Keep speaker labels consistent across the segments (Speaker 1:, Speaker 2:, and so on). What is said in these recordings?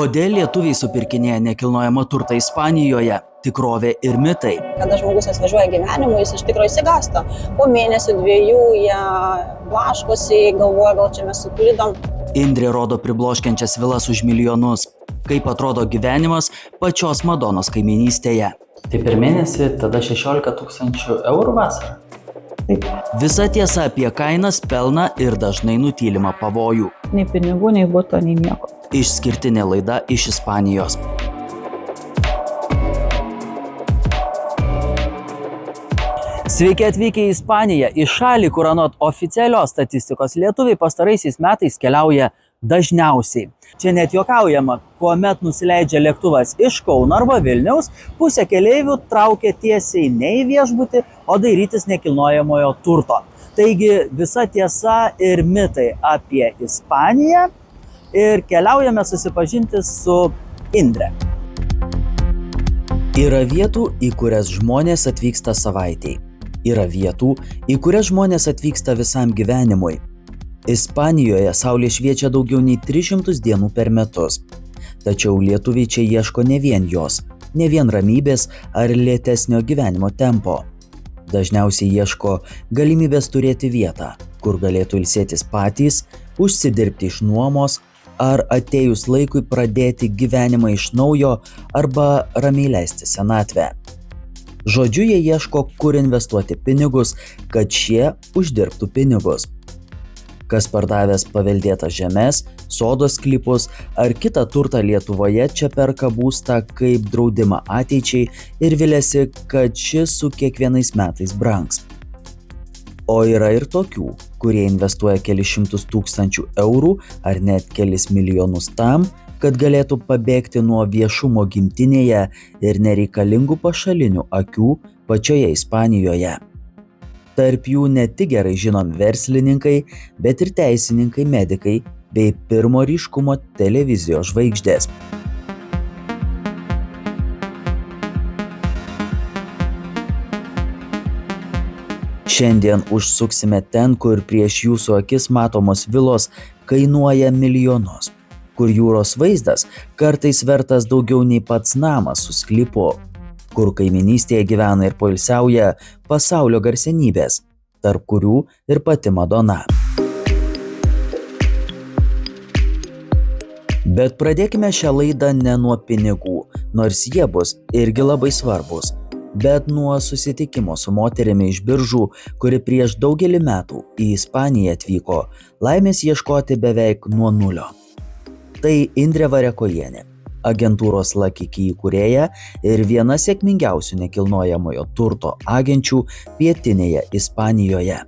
Speaker 1: Kodėl lietuviai supirkinėja nekilnojamą turtą Ispanijoje? Tikrovė ir mitai.
Speaker 2: Kada žmogus atvažiuoja gyvenimui, jis iš tikrųjų išsigąsta. Po mėnesio, dviejų jie blaškosi, galvoja, gal čia mes suklydom.
Speaker 1: Indrė rodo pribloškiančias vilas už milijonus. Kaip atrodo gyvenimas pačios Madonos kaimynystėje.
Speaker 3: Tai per mėnesį tada 16 000 eurų vasarą. Taip.
Speaker 1: Visa tiesa apie kainas, pelną ir dažnai nutylimą pavojų.
Speaker 4: Nei pinigų, nei buto, nei nieko.
Speaker 1: Išskirtinė laida iš Ispanijos. Sveiki atvykę į Ispaniją, į šalį, kur anot oficialios statistikos lietuviai pastaraisiais metais keliauja dažniausiai. Čia net juokaujama, kuomet nusileidžia lėktuvas iš Kauno arba Vilniaus, pusė keleivių traukia tiesiai ne į viešbutį, o dairytis nekilnojamojo turto. Taigi visa tiesa ir mitai apie Ispaniją ir keliaujame susipažinti su Indre. Yra vietų, į kurias žmonės atvyksta savaitei. Yra vietų, į kurias žmonės atvyksta visam gyvenimui. Ispanijoje saulė šviečia daugiau nei 300 dienų per metus. Tačiau lietuviai čia ieško ne vien jos, ne vien ramybės ar lėtesnio gyvenimo tempo. Dažniausiai ieško galimybės turėti vietą, kur galėtų ilsėtis patys, užsidirbti iš nuomos ar atėjus laikui pradėti gyvenimą iš naujo arba ramiai leisti senatvę. Žodžiu, jie ieško, kur investuoti pinigus, kad šie uždirbtų pinigus. Kas pardavęs paveldėtas žemes, sodos sklypus ar kitą turtą Lietuvoje čia perka būstą kaip draudimą ateičiai ir viliasi, kad šis su kiekvienais metais brangs. O yra ir tokių, kurie investuoja kelis šimtus tūkstančių eurų ar net kelis milijonus tam, kad galėtų pabėgti nuo viešumo gimtinėje ir nereikalingų pašalinių akių pačioje Ispanijoje. Tarp jų ne tik gerai žinomi verslininkai, bet ir teisininkai, medikai bei pirmo ryškumo televizijos žvaigždės. Šiandien užsuksime ten, kur prieš jūsų akis matomos vilos kainuoja milijonus, kur jūros vaizdas kartais vertas daugiau nei pats namas su sklypu, kur kaiminystėje gyvena ir poilsiauja pasaulio garsenybės, tarp kurių ir pati Madona. Bet pradėkime šią laidą ne nuo pinigų, nors jie bus irgi labai svarbus, bet nuo susitikimo su moterimi iš Biržų, kuri prieš daugelį metų į Ispaniją atvyko laimės ieškoti beveik nuo nulio. Tai Indrė Variakojienė, agentūros Lucky Key įkūrėja ir viena sėkmingiausių nekilnojamojo turto agenčių pietinėje Ispanijoje.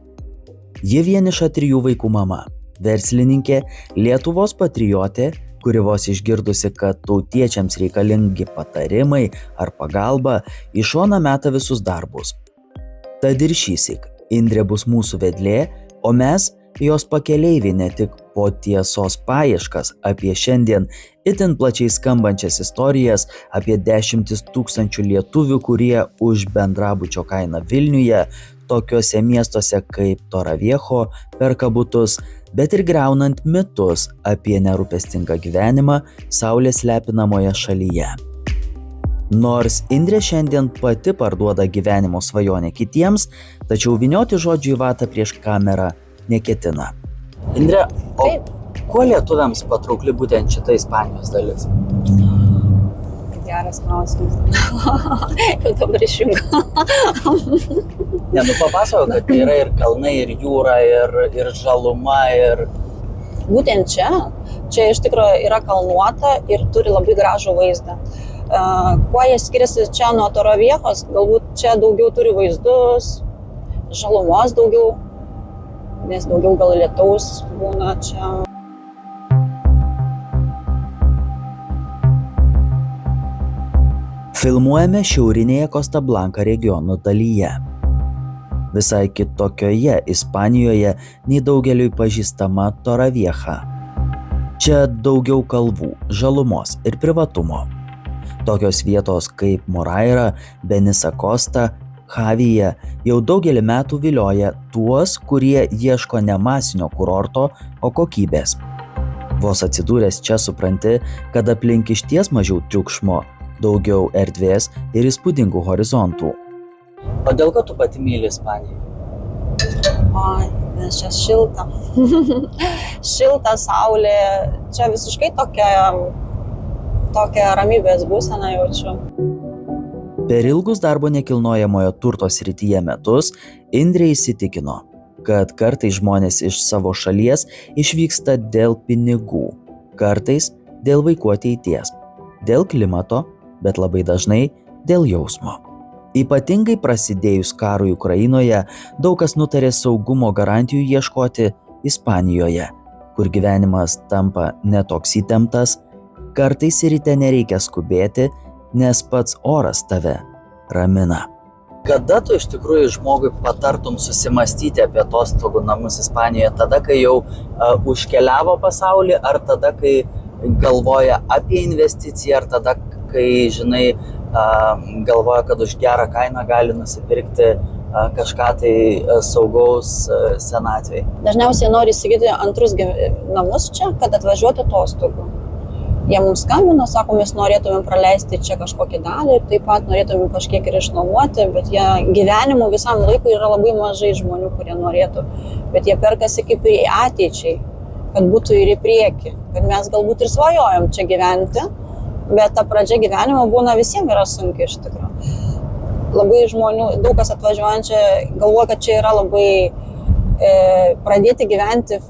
Speaker 1: Ji vieniša 3 vaikų mama, verslininkė, Lietuvos patriotė, kuri vos išgirdusi, kad tautiečiams reikalingi patarimai ar pagalba, į šoną meta visus darbus. Tad ir šįsyk Indrė bus mūsų vedlė, o mes jos pakeleiviai ne tik po tiesos paieškas apie šiandien itin plačiai skambančias istorijas apie 10 000 lietuvių, kurie už bendrabučio kainą Vilniuje, tokiuose miestuose kaip Torreviejo, perka butus, bet ir griaunant mitus apie nerūpestingą gyvenimą saulės lepinamoje šalyje. Nors Indrė šiandien pati parduoda gyvenimo svajonę kitiems, tačiau vynioti žodžių į vatą prieš kamerą neketina. Indrė, o kuo lietuviams patraukli būtent šita Ispanijos dalis?
Speaker 2: Geras klausimas. Jau dabar išjunga.
Speaker 1: Papasakok, kad yra ir kalnai, ir jūra, ir žaluma, ir...
Speaker 2: Būtent čia iš tikrųjų yra kalnuota ir turi labai gražų vaizdą. Kuo jie skiriasi čia nuo Torreviejo, galbūt čia daugiau turi vaizdus, žalumos daugiau, nes daugiau gal lietaus būna čia.
Speaker 1: Filmuojame šiaurinėje Costa Blanca regiono dalyje. Visai kitokioje Ispanijoje nei daugeliui pažįstama Torrevieja. Čia daugiau kalvų, žalumos ir privatumo. Tokios vietos kaip Moraira, Benissa Costa, Javija jau daugelį metų vilioja tuos, kurie ieško ne masinio kurorto, o kokybės. Vos atsidūręs čia supranti, kad aplink išties mažiau triukšmo, daugiau erdvės ir įspūdingų horizontų.
Speaker 3: Kodėl kad tu pati myli Ispaniją?
Speaker 2: Oi, nes čia šilta. Šilta, saulė. Čia visiškai tokia ramybės būsena jaučiu.
Speaker 1: Per ilgus darbo nekilnojamojo turto srityje metus Indrė įsitikino, kad kartais žmonės iš savo šalies išvyksta dėl pinigų, kartais dėl vaikų ateities, dėl klimato, bet labai dažnai dėl jausmo. Ypatingai prasidėjus karui Ukrainoje, daug kas nutarė saugumo garantijų ieškoti Ispanijoje, kur gyvenimas tampa netoks įtemptas, kartais ryte nereikia skubėti, nes pats oras tave ramina.
Speaker 3: Kada tu iš tikrųjų žmogui patartum susimastyti apie atostogų namus Ispanijoje? Tada, kai jau užkeliavo pasaulį, ar tada, kai galvoja apie investiciją, ar tada, kai, žinai, galvoja, kad už gerą kainą gali nusipirkti kažką tai saugaus senatvei?
Speaker 2: Dažniausiai nori įsigyti antrus namus čia, kad atvažiuoti atostogų. Jie mums skambino, sako, mes norėtumėm praleisti čia kažkokį dalį, taip pat norėtumėm kažkiek ir išnuomoti, bet jie gyvenimų visam laikui yra labai mažai žmonių, kurie norėtų. Bet jie perkasi kaip į ateičiai, kad būtų ir į priekį, kad mes galbūt ir svajojom čia gyventi, bet ta pradžia gyvenimo būna visiems yra sunki iš tikrųjų. Labai žmonių, daug kas atvažiuojančia galvoja, kad čia yra labai pradėti gyventi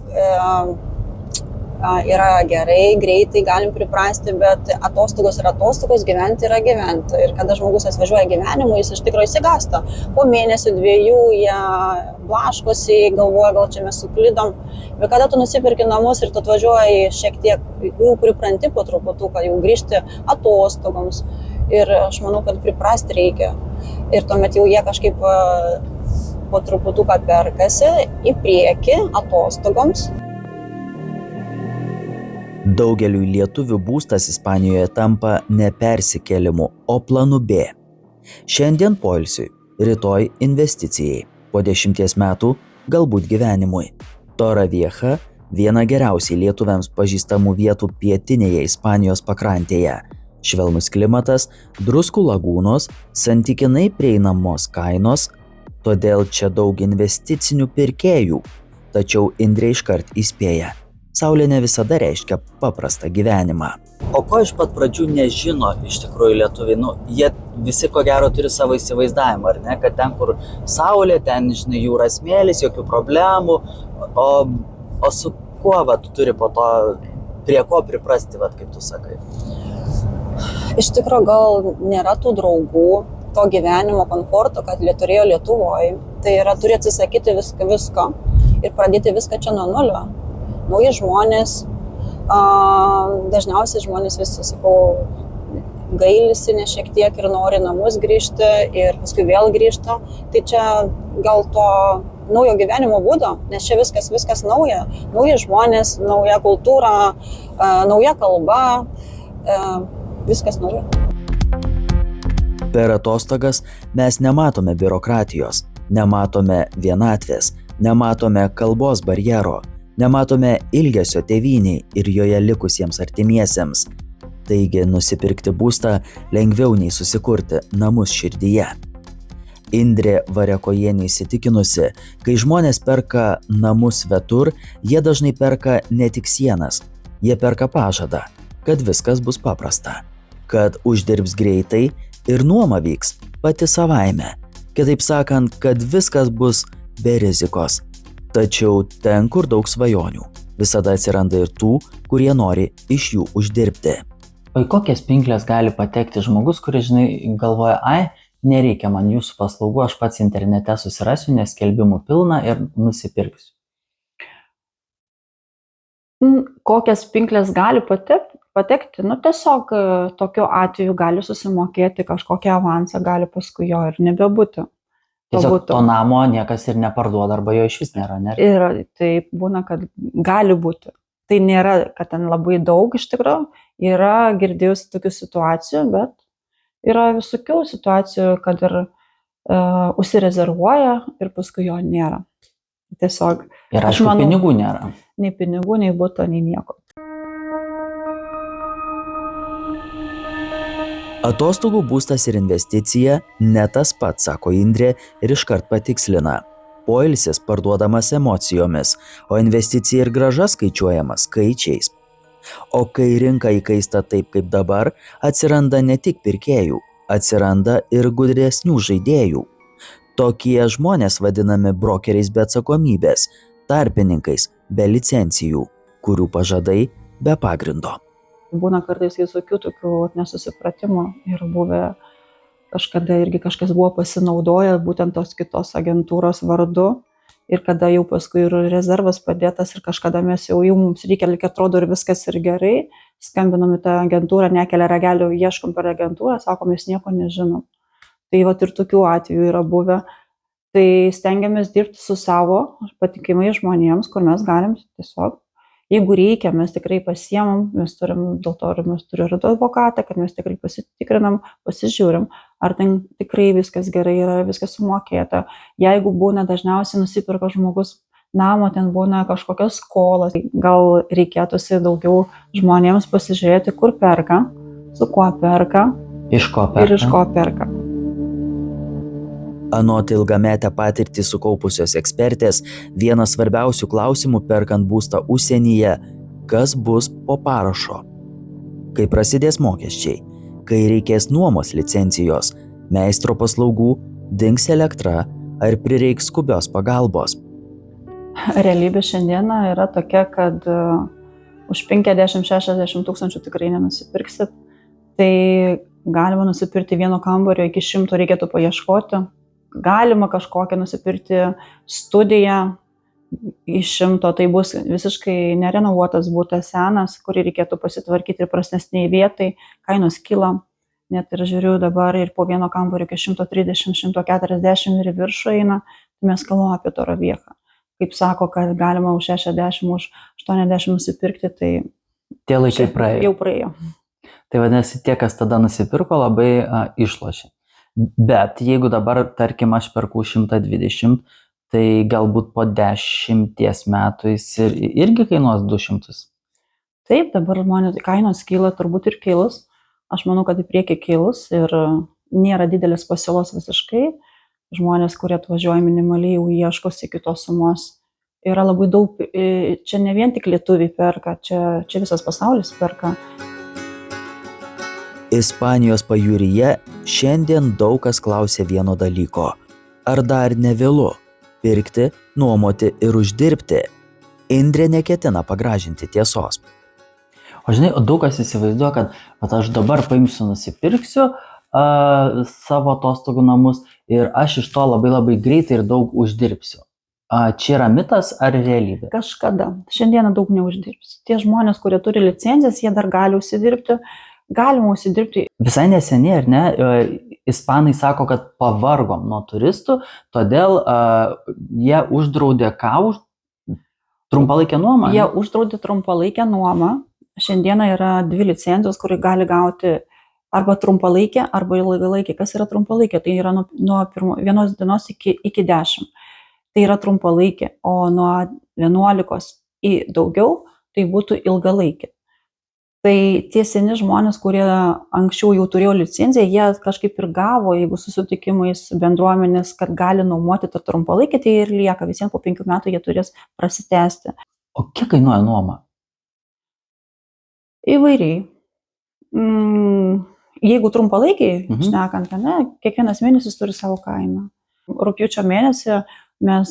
Speaker 2: yra gerai, greitai galim priprasti, bet atostogos yra atostogos, gyventi yra gyventi. Ir kada žmogus atvažiuoja gyvenimu, jis iš tikrųjų įsigąsta. Po mėnesių, dviejų jie blaškosi, galvoja, gal čia mes suklydom. Bet kada tu nusipirki namus ir tu atvažiuoji šiek tiek, jau pripranti po truputuką, jau grįžti atostogoms. Ir aš manau, kad priprasti reikia. Ir tuomet jau jie kažkaip po truputuką perkasi į priekį atostogoms.
Speaker 1: Daugeliui lietuvių būstas Ispanijoje tampa ne persikėlimu, o planu B. Šiandien poilsiui, rytoj investicijai, po 10 metų galbūt gyvenimui. Torrevieja – viena geriausiai lietuviams pažįstamų vietų pietinėje Ispanijos pakrantėje. Švelnus klimatas, druskų lagūnos, santykinai prieinamos kainos, todėl čia daug investicinių pirkėjų. Tačiau Indrė iškart įspėja. Saulė ne visada reiškia paprastą gyvenimą.
Speaker 3: O ko iš pat pradžių nežino iš tikrųjų lietuviai? Jie visi ko gero turi savo įsivaizdavimą, ar ne? Kad ten, kur saulė, ten, žinai, jūros smėlis, jokių problemų. O su kuo tu turi po to, prie ko priprasti, kaip tu sakai?
Speaker 2: Iš tikrųjų, gal nėra tų draugų, to gyvenimo komforto, kad turėjo Lietuvoje. Tai yra, turi atsisakyti visko ir pradėti viską čia nuo nulio. Nauji žmonės, dažniausiai žmonės visi, sakau, gailisi ne šiek tiek ir nori namus grįžti ir paskui vėl grįžta. Tai čia gal to naujo gyvenimo būdo, nes čia viskas nauja. Nauji žmonės, nauja kultūra, nauja kalba, viskas nauja.
Speaker 1: Per atostogas mes nematome biurokratijos, nematome vienatvės, nematome kalbos barjero, nematome ilgesio tėvynei ir joje likusiems artimiesiems. Taigi nusipirkti būstą lengviau nei susikurti namus širdyje. Indrė Variakojienė įsitikinusi, kai žmonės perka namus svetur, jie dažnai perka ne tik sienas, jie perka pažadą, kad viskas bus paprasta, kad uždirbs greitai ir nuoma vyks pati savaime. Kitaip sakant, kad viskas bus be rizikos. Tačiau ten, kur daug svajonių, visada atsiranda ir tų, kurie nori iš jų uždirbti.
Speaker 3: O į kokias pinkles gali patekti žmogus, kuris, žinai, galvoja, nereikia man jūsų paslaugų, aš pats internete susirasiu, nes skelbimų pilna ir nusipirksiu.
Speaker 4: Kokias pinkles gali patekti? Tiesiog tokiu atveju gali susimokėti kažkokią avansą, gali paskui jo ir nebebūti.
Speaker 3: Tiesiog to namo niekas ir neparduoda arba jo iš vis nėra, ne?
Speaker 4: Ir taip būna, kad gali būti. Tai nėra, kad ten labai daug iš tikrųjų. Yra girdėjusi tokių situacijų, bet yra visokių situacijų, kad ir užsirezervuoja ir paskui jo nėra. Tiesiog.
Speaker 3: Ir aišku, pinigų nėra.
Speaker 4: Nei pinigų, nei buto, nei nieko.
Speaker 1: Atostogų būstas ir investicija ne tas pats, sako Indrė ir iškart patikslina. Poilsis parduodamas emocijomis, o investicija ir grąža skaičiuojama skaičiais. O kai rinka įkaista taip kaip dabar, atsiranda ne tik pirkėjų, atsiranda ir gudresnių žaidėjų. Tokie žmonės vadinami brokeriais be atsakomybės, tarpininkais be licencijų, kurių pažadai be pagrindo.
Speaker 4: Būna kartais visokių tokių nesusipratimų ir buvę kažkada irgi kažkas buvo pasinaudoję būtent tos kitos agentūros vardu ir kada jau paskui ir rezervas padėtas ir kažkada mes jau mums reikia, lyg atrodo ir viskas ir gerai, skambinam į tą agentūrą, nekelia ragelio, ieškom per agentūrą, sakom, mes nieko nežinom. Tai vat ir tokių atvejų yra buvę. Tai stengiamės dirbti su savo patikimais žmonėms, kur mes galim tiesiog, jeigu reikia, mes tikrai pasiemam, mes turim, dėl to mes turim ir advokatą, kad mes tikrai pasitikrinam, pasižiūrim, ar ten tikrai viskas gerai yra, viskas sumokėta. Jeigu būna dažniausiai nusipirka žmogus namo, ten būna kažkokios skolos, gal reikėtųsi daugiau žmonėms pasižiūrėti, kur perka, su kuo perka
Speaker 3: Iš ko
Speaker 4: ir iš ko perka.
Speaker 1: Anot ilgametę patirtį sukaupusios ekspertės, vienas svarbiausių klausimų perkant būstą užsienyje – kas bus po parašo? Kai prasidės mokesčiai, kai reikės nuomos licencijos, meistro paslaugų, dings elektra ar prireiks skubios pagalbos.
Speaker 4: Realybė šiandieną yra tokia, kad už 50-60 tūkstančių tikrai nenusipirksit. Tai galima nusipirkti vieno kambario iki 100, reikėtų paieškoti. Galima kažkokią nusipirkti studiją iš 100, tai bus visiškai nerenovuotas būtas senas, kurį reikėtų pasitvarkyti ir prastesniai vietai, kainos kyla. Net ir žiūriu dabar ir po vieno kambario iki 130-140 ir viršų eina, tai mes kalbame apie Toroviechą. Kaip sako, kad galima už 60, už 80 nusipirkti, tai
Speaker 3: Tie laikai praėjo.
Speaker 4: jau praėjo.
Speaker 3: Tai vadinasi, tie, kas tada nusipirko, labai išlošė. Bet jeigu dabar, tarkim, aš perku 120, tai galbūt po 10 metų jis irgi kainuos 200.
Speaker 4: Taip, dabar žmonės kainos kyla, turbūt ir kilus. Aš manau, kad į priekį kilus ir nėra didelės pasiūlos visiškai. Žmonės, kurie atvažiuoja minimaliai, jau ieškosi kitos sumos. Yra labai daug, čia ne vien tik lietuviai perka, čia visas pasaulis perka.
Speaker 1: Ispanijos pajūryje šiandien daug kas klausia vieno dalyko. Ar dar nevėlu pirkti, nuomoti ir uždirbti? Indrė neketina pagražinti tiesos.
Speaker 3: O žinai, daug kas įsivaizduoja, kad aš dabar paimsiu, nusipirksiu savo atostogų namus ir aš iš to labai greitai ir daug uždirbsiu. Čia yra mitas ar realybė?
Speaker 4: Kažkada. Šiandieną daug neuždirbs. Tie žmonės, kurie turi licencijas, jie dar gali užsidirbti. Galima užsidirbti.
Speaker 3: Visai neseniai, ar ne, ispanai sako, kad pavargom nuo turistų, todėl jie uždraudė trumpalaikę nuomą.
Speaker 4: Jie uždraudė trumpalaikę nuomą. Šiandieną yra 2 licencijos, kuri gali gauti arba trumpalaikę, arba ilgalaikė. Kas yra trumpalaikė? Tai yra nuo 1 dienos iki 10. Tai yra trumpalaikė, o nuo 11 į daugiau tai būtų ilgalaikė. Tai tie seni žmonės, kurie anksčiau jau turėjo licenciją, jie kažkaip ir gavo, jeigu susitikimais bendruomenės, kad gali nuomoti tą trumpalaikį, tai ir lieka. Visiems po 5 metų jie turės prasitęsti.
Speaker 3: O kiek kainuoja nuoma?
Speaker 4: Įvairiai. Jeigu trumpalaikiai, šnekant, ne, kiekvienas mėnesis turi savo kainą. Rugpjūčio mėnesį mes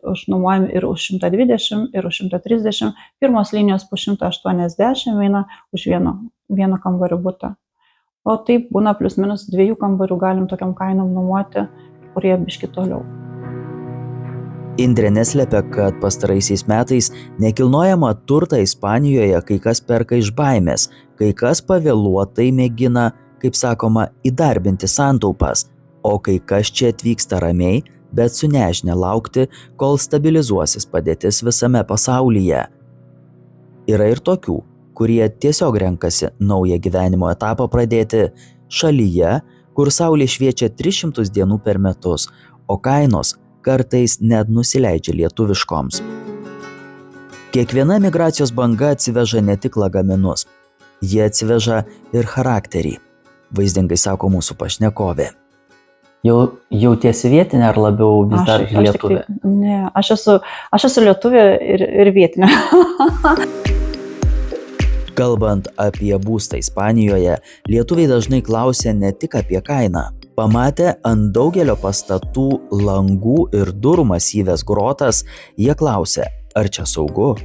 Speaker 4: užnuomojam ir už 120, ir už 130, pirmos linijos po 180 eina už vieno kambario butą. O taip būna plius minus 2 kambarių galim tokiam kainom nuomoti, kurie biški toliau.
Speaker 1: Indrė neslepia, kad pastaraisiais metais nekilnojamą turtą Ispanijoje kai kas perka iš baimės, kai kas pavėluotai mėgina, kaip sakoma, įdarbinti santaupas, o kai kas čia atvyksta ramiai, bet su nežinia laukti, kol stabilizuosis padėtis visame pasaulyje. Yra ir tokių, kurie tiesiog renkasi naują gyvenimo etapą pradėti šalyje, kur saulė šviečia 300 dienų per metus, o kainos kartais net nusileidžia lietuviškoms. Kiekviena migracijos banga atsiveža ne tik lagaminus, jie atsiveža ir charakterį. vaizdingai sako mūsų pašnekovė.
Speaker 3: Jautiesi vietinė ar labiau vis dar
Speaker 4: Aš tik
Speaker 3: lietuvė?
Speaker 4: tai, ne, aš esu lietuvė ir vietinė.
Speaker 1: Kalbant apie būstą Ispanijoje, lietuviai dažnai klausia ne tik apie kainą. Pamatę ant daugelio pastatų langų ir durų masyvės grotas, jie klausia, ar čia saugu?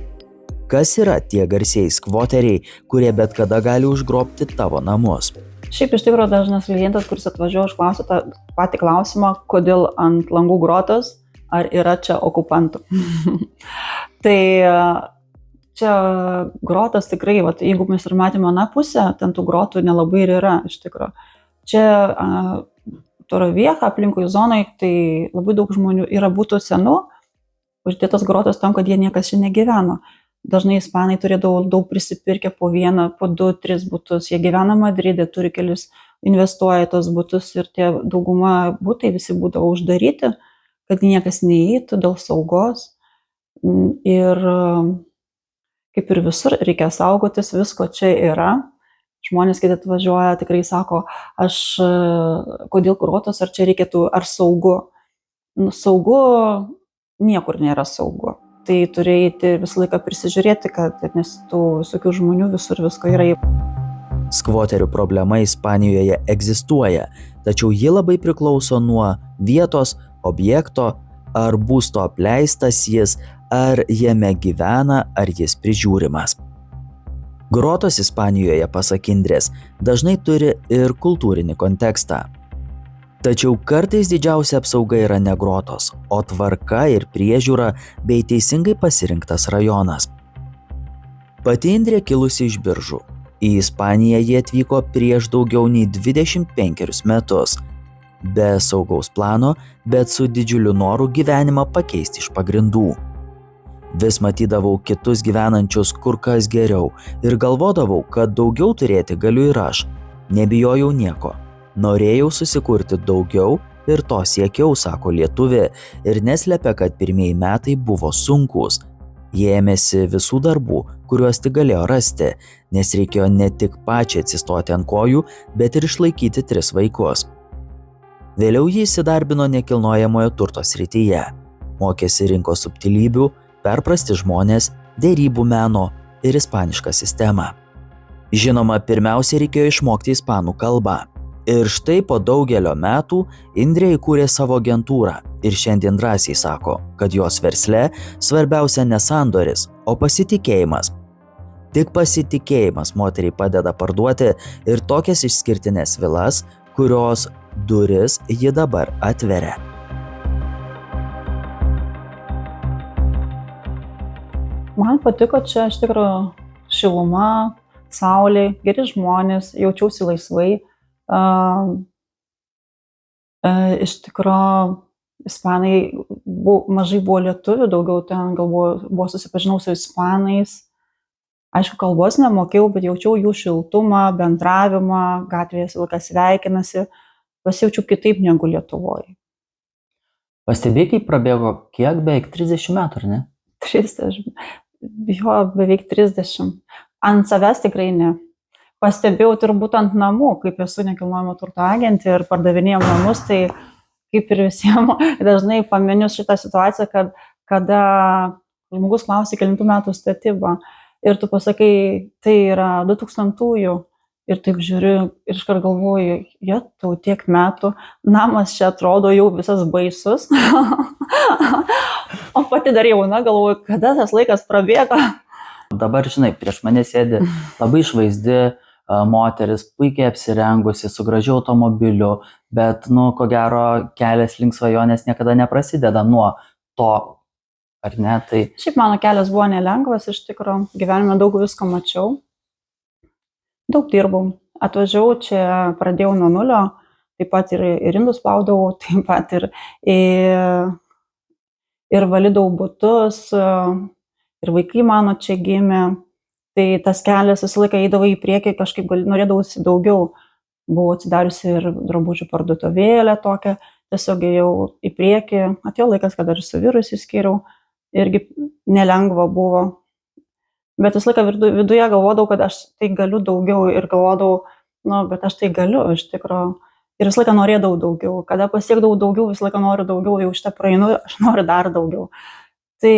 Speaker 1: Kas yra tie garsieji skvoteriai, kurie bet kada gali užgrobti tavo namus?
Speaker 4: Šiaip iš tikrųjų dažnas klientas, kuris atvažiuoja, užklausia tą patį klausimą, kodėl ant langų grotos, ar yra čia okupantų. Tai čia grotas tikrai, jeigu mes ir matėme aną pusę, ten tų grotų nelabai ir yra iš tikrųjų. Čia Torrevieja aplinkui zonai, tai labai daug žmonių yra būtų senų, uždėtas grotas tam, kad jie niekas čia negyveno. Dažnai ispanai turėdavo daug prisipirkę po vieną, po 2-3 butus. Jie gyvena Madride, turi kelius, investuoja į tos butus ir tie dauguma butai visi būdavo uždaryti, kad niekas neįeitų dėl saugos. Ir kaip ir visur, reikia saugotis, visko čia yra. Žmonės, kai atvažiuoja, tikrai sako, kodėl grotos, ar čia reikėtų, ar saugu. Saugu, niekur nėra saugu. Tai turi eiti visą laiką prisižiūrėti, nes tų visokių žmonių visur visko yra.
Speaker 1: Skvoterių problema Ispanijoje egzistuoja, tačiau ji labai priklauso nuo vietos, objekto, ar būsto apleistas jis, ar jame gyvena, ar jis prižiūrimas. Grotos Ispanijoje, pasak Indrės, dažnai turi ir kultūrinį kontekstą. Tačiau kartais didžiausia apsauga yra ne grotos, o tvarka ir priežiūra bei teisingai pasirinktas rajonas. Pati Indrė kilusi iš Biržų. Į Ispaniją jie atvyko prieš daugiau nei 25 metus. Be saugaus plano, bet su didžiuliu noru gyvenimą pakeisti iš pagrindų. Vis matydavau kitus gyvenančius kur kas geriau ir galvodavau, kad daugiau turėti galiu ir aš. Nebijojau nieko. Norėjau susikurti daugiau ir to siekiau, sako lietuvė, ir neslepia, kad pirmieji metai buvo sunkūs. Jie ėmėsi visų darbų, kuriuos tik galėjo rasti, nes reikėjo ne tik pačiai atsistoti ant kojų, bet ir išlaikyti 3 vaikus. Vėliau jį įsidarbino nekilnojamojo turto srityje. Mokėsi rinkos subtilybių, perprasti žmonės, derybų meno ir ispanišką sistemą. Žinoma, pirmiausia reikėjo išmokti ispanų kalbą. Ir štai po daugelio metų Indrė įkūrė savo agentūrą ir šiandien drąsiai sako, kad jos versle svarbiausia ne sandoris, o pasitikėjimas. Tik pasitikėjimas moteriai padeda parduoti ir tokias išskirtines vilas, kurios duris ji dabar atveria.
Speaker 4: Man patiko čia iš tikrųjų šiluma, saulė, geri žmonės, jaučiausi laisvai. Iš tikrųjų, ispanai mažai buvo lietuvių, daugiau ten gal buvo susipažinau su ispanais. Aišku, kalbos nemokėjau, bet jaučiau jų šiltumą, bendravimą, gatvėje vilkas sveikinasi, pasijaučiau kitaip negu Lietuvoje.
Speaker 3: Pastebėjai, kaip prabėgo kiek, beveik 30 metų, ar ne?
Speaker 4: 30, jo, beveik 30. Ant savęs tikrai ne. Pastebėjau turbūt ant namų, kaip esu nekilnojamo turto agentė ir pardavinėjom namus, tai kaip ir visiems dažnai paminiu šitą situaciją, kad kada žmogus klausia, kelintų metų statyba ir tu pasakai, tai yra 2000-ųjų ir taip žiūriu ir iškart galvoju, tau tiek metų, namas čia atrodo jau visas baisus, o pati dar jauna galvoju, kada tas laikas prabėgo.
Speaker 3: Dabar, žinai, prieš mane sėdi labai išvaizdi moteris, puikiai apsirengusi, su gražiu automobiliu, bet, ko gero, kelias link svajonės niekada neprasideda nuo to, ar ne? Tai...
Speaker 4: Šiaip mano kelias buvo nelengvas, iš tikrųjų, gyvenime daug visko mačiau, daug dirbau, atvažiavau čia, pradėjau nuo nulio, taip pat ir indus plaudavau, taip pat ir valydavau butus, ir vaikai mano čia gimė. Tai tas kelias visą laiką eidavo į priekį, kažkaip norėdavausi daugiau. Buvau atsidariusi ir drabužių parduotuvėlę tokią, tiesiog ėjau į priekį. Atėjo laikas, kad aš su vyru išsiskyriau, irgi nelengva buvo. Bet visą laiką viduje galvodavau, kad aš tai galiu daugiau ir galvodavau, bet aš tai galiu, iš tikrųjų. Ir visą laiką norėdavau daugiau. Kada pasiekdavau daugiau, visą laiką noriu daugiau, jau šitą praeinu, aš noriu dar daugiau. Tai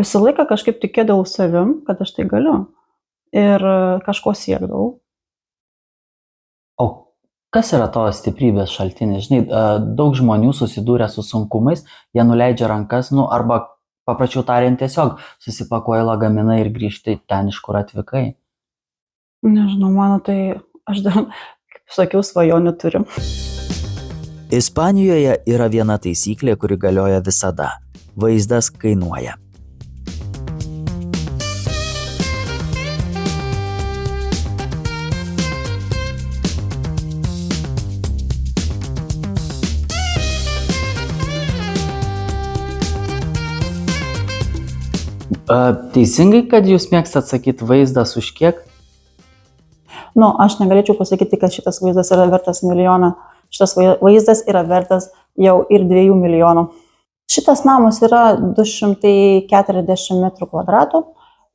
Speaker 4: visą laiką kažkaip tikėdavau savim, kad aš tai galiu. Ir kažko siekdavau.
Speaker 3: O kas yra tavo stiprybės šaltinis? Žinai, daug žmonių susidūrė su sunkumais, jie nuleidžia rankas, arba paprašiau tariant tiesiog susipakuoja lagaminą ir grįžti ten, iš kur atvykai.
Speaker 4: Nežinau, mano tai, aš dar, kaip sakiau, svajonių turiu.
Speaker 1: Ispanijoje yra viena taisyklė, kuri galioja visada. Vaizdas kainuoja.
Speaker 3: Teisingai, kad jūs mėgstat sakyti vaizdas už kiek?
Speaker 4: Aš negalėčiau pasakyti, kad šitas vaizdas yra vertas 1 milijoną. Šitas vaizdas yra vertas jau ir 2 milijonų. Šitas namas yra 240 m²,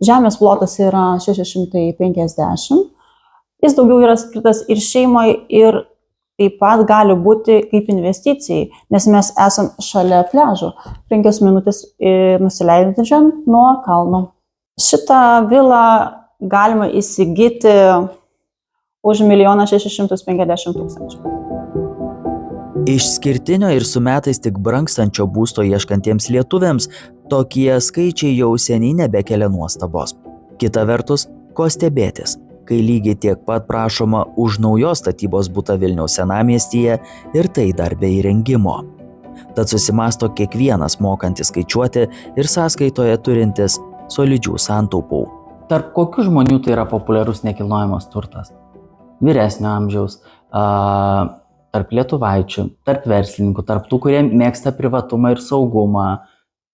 Speaker 4: žemės plotas yra 650. Jis daugiau yra skirtas ir šeimai, ir taip pat gali būti kaip investicijai, nes mes esam šalia pliažo, 5 minutės nusileidžiant nuo kalno. Šitą vilą galima įsigyti už 1 650 000.
Speaker 1: Išskirtinio ir su metais tik brangstančio būsto ieškantiems lietuviams tokie skaičiai jau seniai nebekelia nuostabos. Kita vertus, ko stebėtis, kai lygiai tiek pat prašoma už naujos statybos butą Vilniaus senamiestyje ir tai dar be įrengimo. Tad susimąsto kiekvienas mokantis skaičiuoti ir sąskaitoje turintis solidžių santaupų.
Speaker 3: Tarp kokių žmonių tai yra populiarus nekilnojamas turtas? Vyresnio amžiaus, tarp lietuvaičių, tarp verslininkų, tarp tų, kurie mėgsta privatumą ir saugumą.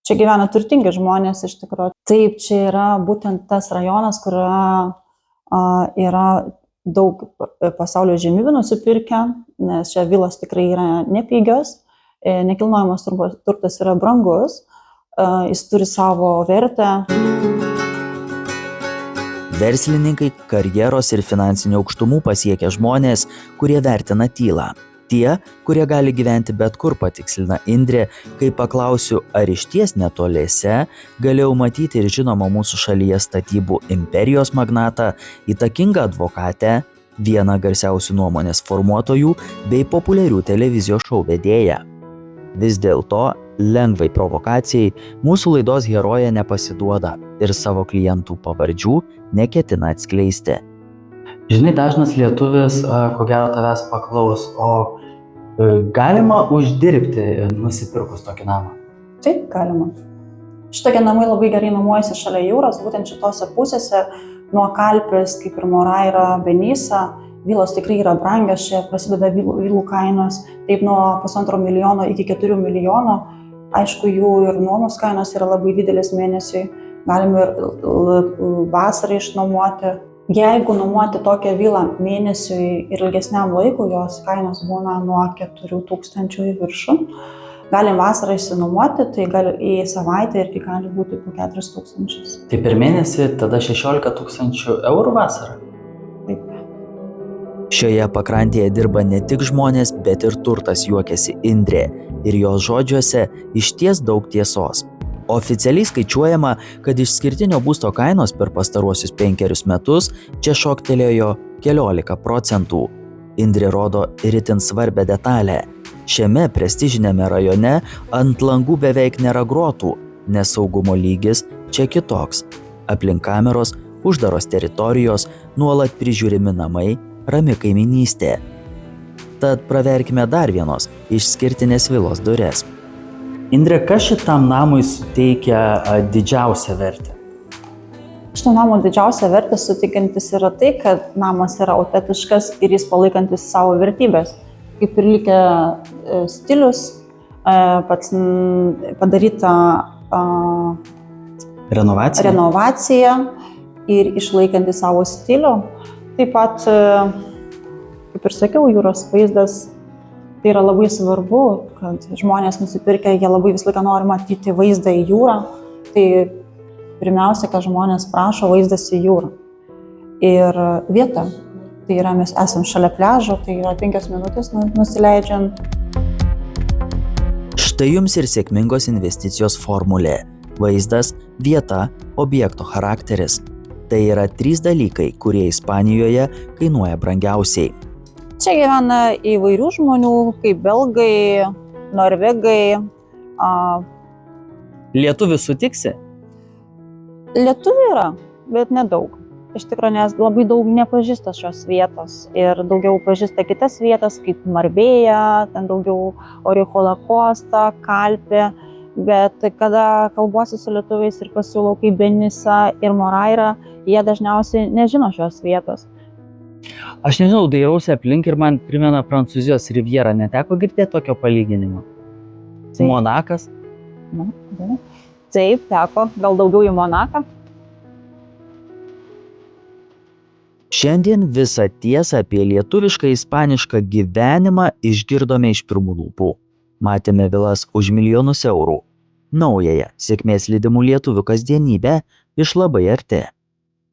Speaker 4: Čia gyvena turtingi žmonės iš tikrųjų. Taip, čia yra būtent tas rajonas, kur yra daug pasaulio žemybių nusipirkę, nes čia vilos tikrai yra nepigios, nekilnojamas turtas yra brangus, jis turi savo vertę.
Speaker 1: Verslininkai, karjeros ir finansinių aukštumų pasiekia žmonės, kurie vertina tylą. Tie, kurie gali gyventi bet kur, patikslina Indrė, kai paklausiu, ar išties netoliese galėjau matyti ir žinomą mūsų šalyje statybų imperijos magnatą, įtakingą advokatę, vieną garsiausių nuomonės formuotojų bei populiarių televizijos šou vedėją. Vis dėlto, lengvai provokacijai, mūsų laidos herojė nepasiduoda ir savo klientų pavardžių neketina atskleisti.
Speaker 3: Žinai, dažnas lietuvis, ko gero tavęs paklaus, o galima uždirbti nusipirkus tokį namą?
Speaker 4: Taip, galima. Šitokie namai labai gerai nuomojasi šalia jūros, būtent šitose pusėse, nuo Kalpės, kaip ir Moraira, Benisa, vilos tikrai yra brangios, čia prasideda vilų kainos, taip nuo 1,5 milijono iki 4 milijonų. Aišku, jų ir nuomos kainos yra labai didelis mėnesiui, galime ir vasarą išnuomoti. Jeigu nuomoti tokią vilą mėnesiui ir ilgesniam laikui, jos kainos būna nuo 4 000 į viršų. Galim vasarą išsinuomoti, tai į savaitę irgi gali būti po 4 000.
Speaker 3: Tai per mėnesį tada 16 000 eurų vasarą?
Speaker 4: Taip.
Speaker 1: Šioje pakrantėje dirba ne tik žmonės, bet ir turtas, juokiasi Indrė. Ir jos žodžiuose išties daug tiesos. Oficialiai skaičiuojama, kad išskirtinio būsto kainos per pastaruosius 5 metus čia šoktelėjo 14%. Indrė rodo ir itin svarbią detalę. Šiame prestižiniame rajone ant langų beveik nėra grotų, nes saugumo lygis čia kitoks. Aplink kameros, uždaros teritorijos, nuolat prižiūrimi namai, rami kaiminystė. Tad praverkime dar vienos išskirtinės vilos duris.
Speaker 3: Indrė, kas šitam namui suteikia didžiausią vertę?
Speaker 4: Šito namo didžiausia vertė suteikiantis yra tai, kad namas yra autentiškas ir jis palaikantis savo vertybės. Kaip ir likę stilius, pats padaryta renovacija ir išlaikantis savo stilių. Taip pat, kaip ir sakiau, jūros vaizdas. Tai yra labai svarbu, kad žmonės nusipirkę, jie labai visą laiką nori matyti vaizdą į jūrą. Tai pirmiausia, ką žmonės prašo, vaizdas į jūrą. ir vieta. Tai yra, mes esam šalia pliažo, tai yra 5 minutės nusileidžiant.
Speaker 1: Štai jums ir sėkmingos investicijos formulė. Vaizdas, vieta, objekto charakteris. Tai yra 3 dalykai, kurie Ispanijoje kainuoja brangiausiai.
Speaker 2: Čia gyvena įvairių žmonių, kaip belgai, norvegai.
Speaker 3: Lietuvių sutiksi?
Speaker 2: Lietuvių yra, bet nedaug. Iš tikrųjų, nes labai daug nepažįsta šios vietos ir daugiau pažįsta kitas vietas, kaip Marbėja, ten daugiau Orihuela Costa, Kalpė, bet kada kalbuosi su lietuviais ir pasiūlau kaip Benisa ir Moraira, jie dažniausiai nežino šios vietos.
Speaker 3: Aš nežinau, dairausi aplink ir man primena Prancūzijos rivjerą. Neteko girdėti tokio palyginimo?
Speaker 2: Taip.
Speaker 3: Monakas?
Speaker 2: Taip, teko, gal daugiau į Monaką.
Speaker 1: Šiandien visą tiesą apie lietuvišką ispanišką gyvenimą išgirdome iš pirmų lūpų. Matėme vilas už milijonus eurų. Naująją sėkmės lydimų lietuvių kasdienybę iš labai arti.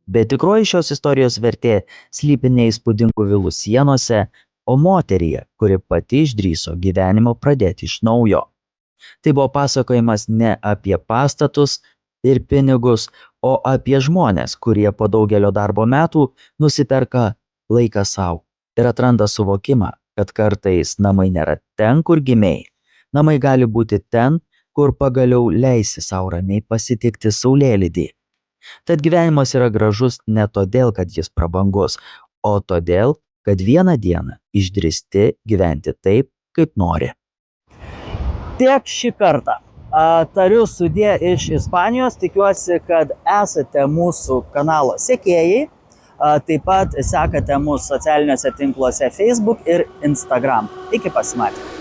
Speaker 1: Bet tikroji šios istorijos vertė slypi ne įspūdingų vilų sienose, o moteryje, kuri pati išdrįso gyvenimo pradėti iš naujo. Tai buvo pasakojimas ne apie pastatus ir pinigus, o apie žmonės, kurie po daugelio darbo metų nusiperka laiką savo ir atranda suvokimą, kad kartais namai nėra ten, kur gimei. Namai gali būti ten, kur pagaliau leisi savo ramiai pasitikti saulėlydį. Tad gyvenimas yra gražus ne todėl, kad jis prabangus, o todėl, kad vieną dieną išdrįsti gyventi taip, kaip nori.
Speaker 3: Tiek šį kartą. Tariu sudie iš Ispanijos, tikiuosi, kad esate mūsų kanalo sekėjai, taip pat sekate mūsų socialiniuose tinkluose Facebook ir Instagram. Iki pasimatymų.